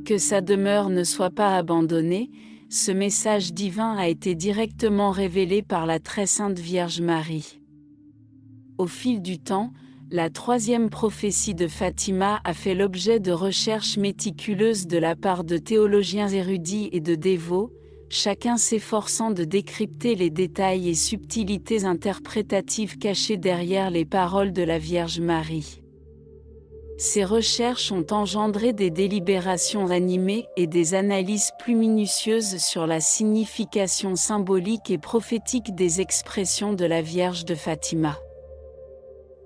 Que sa demeure ne soit pas abandonnée, ce message divin a été directement révélé par la très sainte Vierge Marie. Au fil du temps, la troisième prophétie de Fatima a fait l'objet de recherches méticuleuses de la part de théologiens érudits et de dévots, chacun s'efforçant de décrypter les détails et subtilités interprétatives cachées derrière les paroles de la Vierge Marie. Ces recherches ont engendré des délibérations animées et des analyses plus minutieuses sur la signification symbolique et prophétique des expressions de la Vierge de Fatima.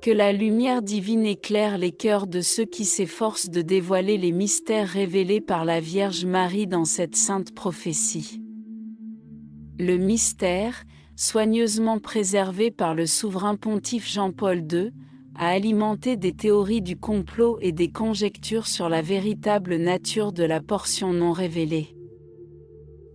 Que la lumière divine éclaire les cœurs de ceux qui s'efforcent de dévoiler les mystères révélés par la Vierge Marie dans cette sainte prophétie. Le mystère, soigneusement préservé par le souverain pontife Jean-Paul II, a alimenté des théories du complot et des conjectures sur la véritable nature de la portion non révélée.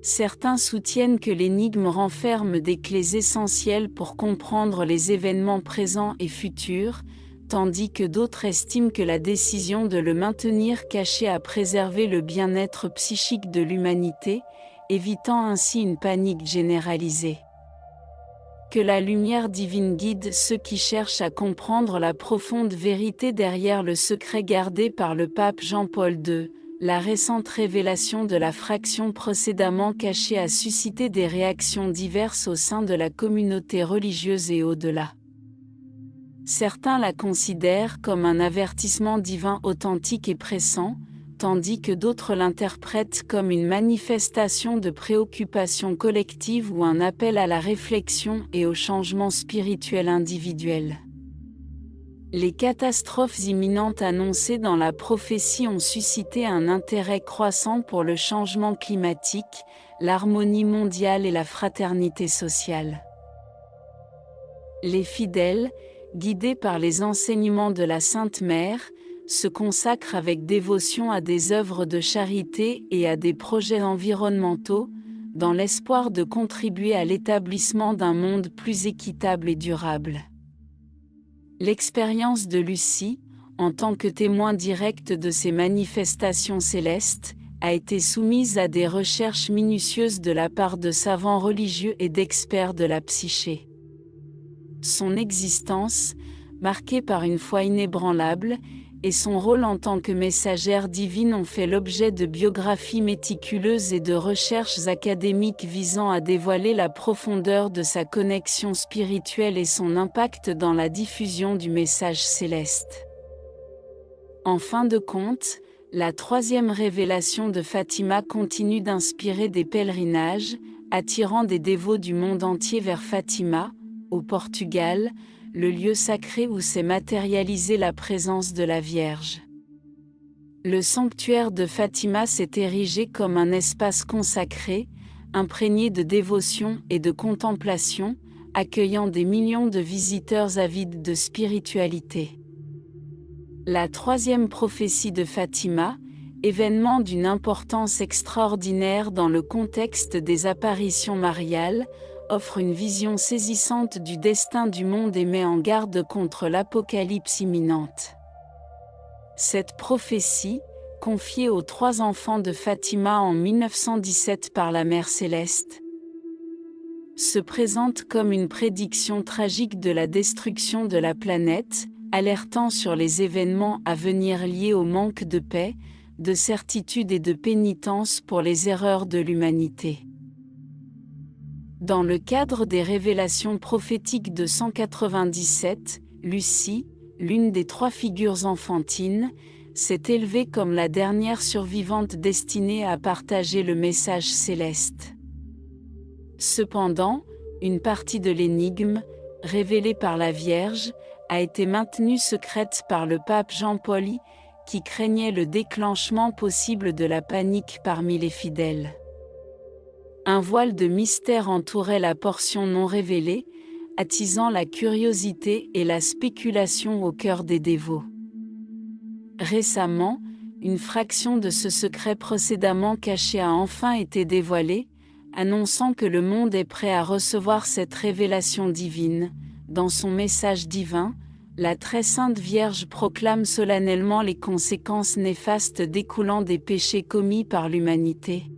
Certains soutiennent que l'énigme renferme des clés essentielles pour comprendre les événements présents et futurs, tandis que d'autres estiment que la décision de le maintenir caché a préservé le bien-être psychique de l'humanité, évitant ainsi une panique généralisée. Que la lumière divine guide ceux qui cherchent à comprendre la profonde vérité derrière le secret gardé par le pape Jean-Paul II. La récente révélation de la fraction précédemment cachée a suscité des réactions diverses au sein de la communauté religieuse et au-delà. Certains la considèrent comme un avertissement divin authentique et pressant, tandis que d'autres l'interprètent comme une manifestation de préoccupation collective ou un appel à la réflexion et au changement spirituel individuel. Les catastrophes imminentes annoncées dans la prophétie ont suscité un intérêt croissant pour le changement climatique, l'harmonie mondiale et la fraternité sociale. Les fidèles, guidés par les enseignements de la Sainte Mère, se consacrent avec dévotion à des œuvres de charité et à des projets environnementaux, dans l'espoir de contribuer à l'établissement d'un monde plus équitable et durable. L'expérience de Lucie, en tant que témoin direct de ces manifestations célestes, a été soumise à des recherches minutieuses de la part de savants religieux et d'experts de la psyché. Son existence, marquée par une foi inébranlable, et son rôle en tant que messagère divine ont fait l'objet de biographies méticuleuses et de recherches académiques visant à dévoiler la profondeur de sa connexion spirituelle et son impact dans la diffusion du message céleste. En fin de compte, la troisième révélation de Fatima continue d'inspirer des pèlerinages, attirant des dévots du monde entier vers Fatima, au Portugal, le lieu sacré où s'est matérialisée la présence de la Vierge. Le sanctuaire de Fatima s'est érigé comme un espace consacré, imprégné de dévotion et de contemplation, accueillant des millions de visiteurs avides de spiritualité. La troisième prophétie de Fatima, événement d'une importance extraordinaire dans le contexte des apparitions mariales, offre une vision saisissante du destin du monde et met en garde contre l'apocalypse imminente. Cette prophétie, confiée aux 3 enfants de Fatima en 1917 par la Mère Céleste, se présente comme une prédiction tragique de la destruction de la planète, alertant sur les événements à venir liés au manque de paix, de certitude et de pénitence pour les erreurs de l'humanité. Dans le cadre des révélations prophétiques de 197, Lucie, l'une des 3 figures enfantines, s'est élevée comme la dernière survivante destinée à partager le message céleste. Cependant, une partie de l'énigme, révélée par la Vierge, a été maintenue secrète par le pape Jean-Paul II, qui craignait le déclenchement possible de la panique parmi les fidèles. Un voile de mystère entourait la portion non révélée, attisant la curiosité et la spéculation au cœur des dévots. Récemment, une fraction de ce secret précédemment caché a enfin été dévoilée, annonçant que le monde est prêt à recevoir cette révélation divine, dans son message divin, la très sainte Vierge proclame solennellement les conséquences néfastes découlant des péchés commis par l'humanité,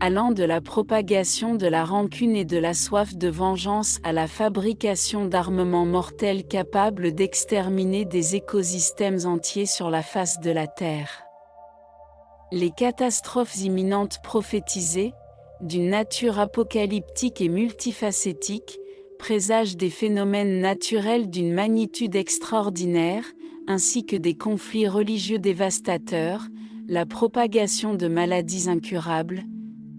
allant de la propagation de la rancune et de la soif de vengeance à la fabrication d'armements mortels capables d'exterminer des écosystèmes entiers sur la face de la Terre. Les catastrophes imminentes prophétisées, d'une nature apocalyptique et multifacétique, présagent des phénomènes naturels d'une magnitude extraordinaire, ainsi que des conflits religieux dévastateurs, la propagation de maladies incurables,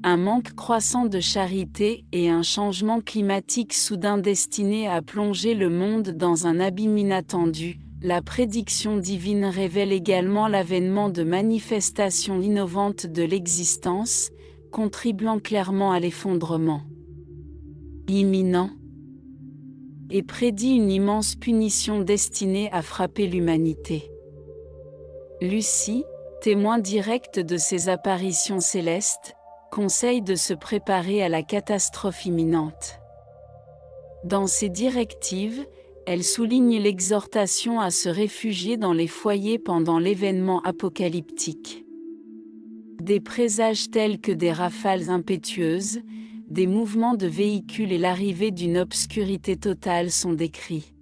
un manque croissant de charité et un changement climatique soudain destiné à plonger le monde dans un abîme inattendu. La prédiction divine révèle également l'avènement de manifestations innovantes de l'existence, contribuant clairement à l'effondrement imminent, et prédit une immense punition destinée à frapper l'humanité. Lucie, témoin direct de ces apparitions célestes, conseille de se préparer à la catastrophe imminente. Dans ses directives, elle souligne l'exhortation à se réfugier dans les foyers pendant l'événement apocalyptique. Des présages tels que des rafales impétueuses, des mouvements de véhicules et l'arrivée d'une obscurité totale sont décrits.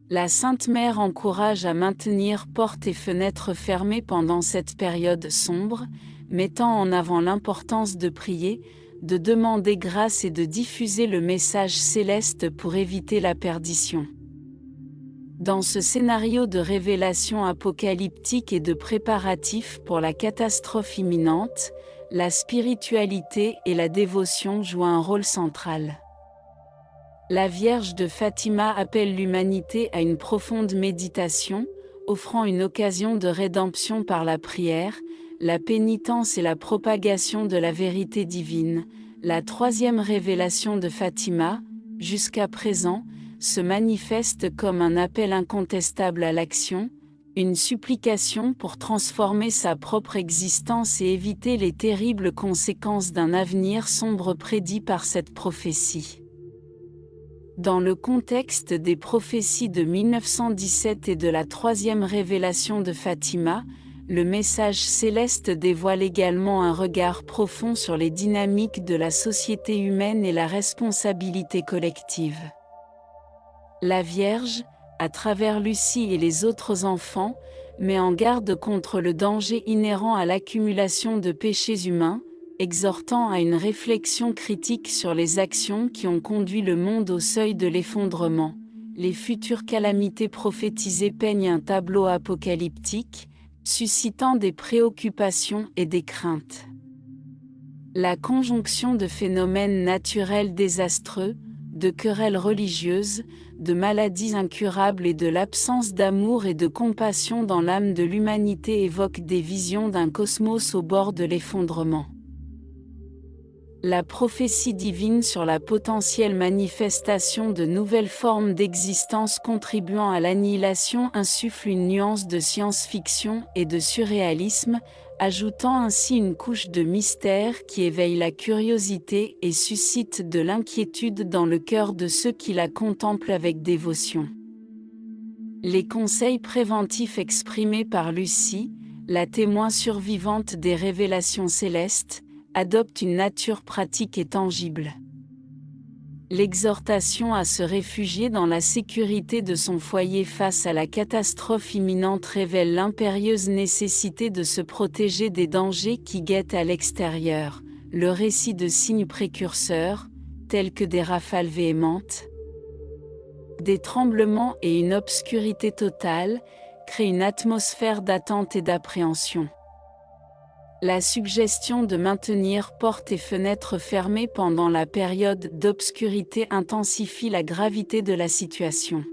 La Sainte Mère encourage à maintenir portes et fenêtres fermées pendant cette période sombre, mettant en avant l'importance de prier, de demander grâce et de diffuser le message céleste pour éviter la perdition. Dans ce scénario de révélation apocalyptique et de préparatifs pour la catastrophe imminente, la spiritualité et la dévotion jouent un rôle central. La Vierge de Fatima appelle l'humanité à une profonde méditation, offrant une occasion de rédemption par la prière, la pénitence et la propagation de la vérité divine. La troisième révélation de Fatima, jusqu'à présent, se manifeste comme un appel incontestable à l'action, une supplication pour transformer sa propre existence et éviter les terribles conséquences d'un avenir sombre prédit par cette prophétie. Dans le contexte des prophéties de 1917 et de la troisième révélation de Fatima, le message céleste dévoile également un regard profond sur les dynamiques de la société humaine et la responsabilité collective. La Vierge, à travers Lucie et les autres enfants, met en garde contre le danger inhérent à l'accumulation de péchés humains, exhortant à une réflexion critique sur les actions qui ont conduit le monde au seuil de l'effondrement. Les futures calamités prophétisées peignent un tableau apocalyptique, suscitant des préoccupations et des craintes. La conjonction de phénomènes naturels désastreux, de querelles religieuses, de maladies incurables et de l'absence d'amour et de compassion dans l'âme de l'humanité évoque des visions d'un cosmos au bord de l'effondrement. La prophétie divine sur la potentielle manifestation de nouvelles formes d'existence contribuant à l'annihilation insuffle une nuance de science-fiction et de surréalisme, ajoutant ainsi une couche de mystère qui éveille la curiosité et suscite de l'inquiétude dans le cœur de ceux qui la contemplent avec dévotion. Les conseils préventifs exprimés par Lucie, la témoin survivante des révélations célestes, adoptent une nature pratique et tangible. L'exhortation à se réfugier dans la sécurité de son foyer face à la catastrophe imminente révèle l'impérieuse nécessité de se protéger des dangers qui guettent à l'extérieur. Le récit de signes précurseurs, tels que des rafales véhémentes, des tremblements et une obscurité totale, créent une atmosphère d'attente et d'appréhension. La suggestion de maintenir portes et fenêtres fermées pendant la période d'obscurité intensifie la gravité de la situation.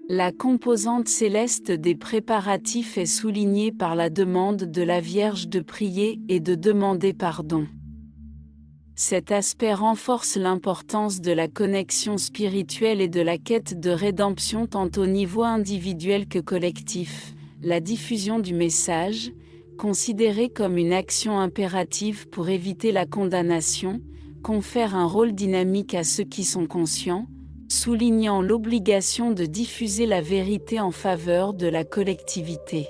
La composante céleste des préparatifs est soulignée par la demande de la Vierge de prier et de demander pardon. Cet aspect renforce l'importance de la connexion spirituelle et de la quête de rédemption tant au niveau individuel que collectif. La diffusion du message, considérée comme une action impérative pour éviter la condamnation, confère un rôle dynamique à ceux qui sont conscients, soulignant l'obligation de diffuser la vérité en faveur de la collectivité.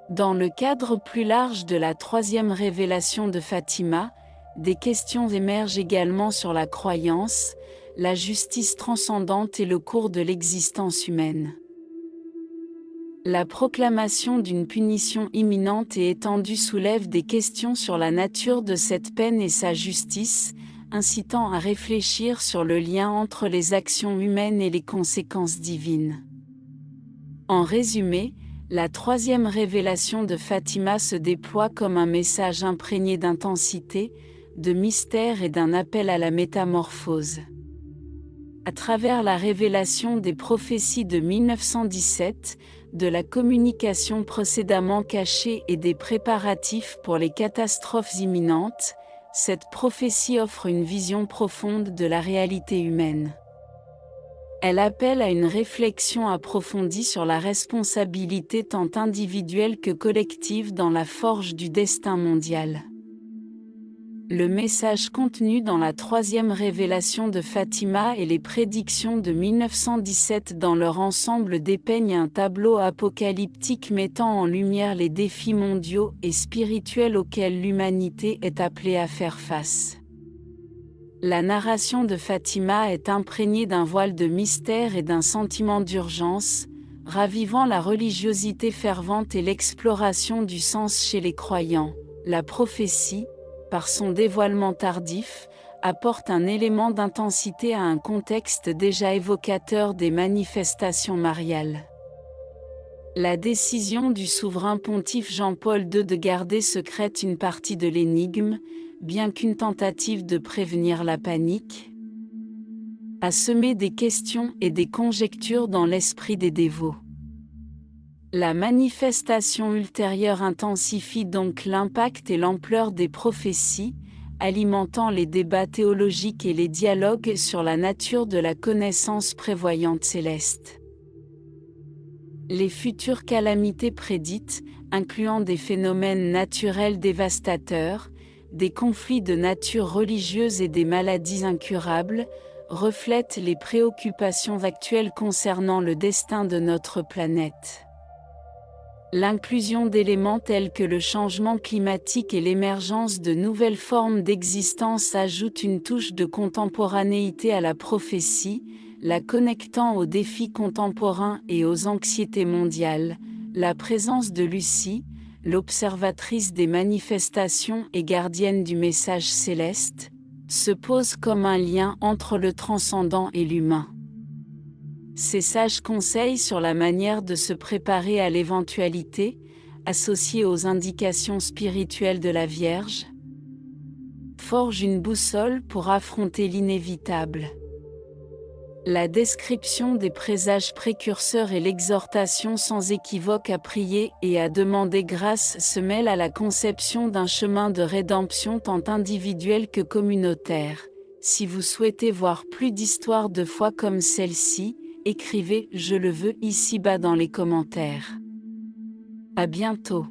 Dans le cadre plus large de la troisième révélation de Fatima, des questions émergent également sur la croyance, la justice transcendante et le cours de l'existence humaine. La proclamation d'une punition imminente et étendue soulève des questions sur la nature de cette peine et sa justice, incitant à réfléchir sur le lien entre les actions humaines et les conséquences divines. En résumé, la troisième révélation de Fatima se déploie comme un message imprégné d'intensité, de mystère et d'un appel à la métamorphose. À travers la révélation des prophéties de 1917, de la communication précédemment cachée et des préparatifs pour les catastrophes imminentes, cette prophétie offre une vision profonde de la réalité humaine. Elle appelle à une réflexion approfondie sur la responsabilité tant individuelle que collective dans la forge du destin mondial. Le message contenu dans la troisième révélation de Fatima et les prédictions de 1917 dans leur ensemble dépeignent un tableau apocalyptique mettant en lumière les défis mondiaux et spirituels auxquels l'humanité est appelée à faire face. La narration de Fatima est imprégnée d'un voile de mystère et d'un sentiment d'urgence, ravivant la religiosité fervente et l'exploration du sens chez les croyants. La prophétie, par son dévoilement tardif, apporte un élément d'intensité à un contexte déjà évocateur des manifestations mariales. La décision du souverain pontife Jean-Paul II de garder secrète une partie de l'énigme, bien qu'une tentative de prévenir la panique, a semé des questions et des conjectures dans l'esprit des dévots. La manifestation ultérieure intensifie donc l'impact et l'ampleur des prophéties, alimentant les débats théologiques et les dialogues sur la nature de la connaissance prévoyante céleste. Les futures calamités prédites, incluant des phénomènes naturels dévastateurs, des conflits de nature religieuse et des maladies incurables, reflètent les préoccupations actuelles concernant le destin de notre planète. L'inclusion d'éléments tels que le changement climatique et l'émergence de nouvelles formes d'existence ajoute une touche de contemporanéité à la prophétie, la connectant aux défis contemporains et aux anxiétés mondiales. La présence de Lucie, l'observatrice des manifestations et gardienne du message céleste, se pose comme un lien entre le transcendant et l'humain. Ces sages conseils sur la manière de se préparer à l'éventualité, associés aux indications spirituelles de la Vierge, forgent une boussole pour affronter l'inévitable. La description des présages précurseurs et l'exhortation sans équivoque à prier et à demander grâce se mêlent à la conception d'un chemin de rédemption tant individuel que communautaire. Si vous souhaitez voir plus d'histoires de foi comme celle-ci, écrivez « Je le veux » ici-bas dans les commentaires. À bientôt.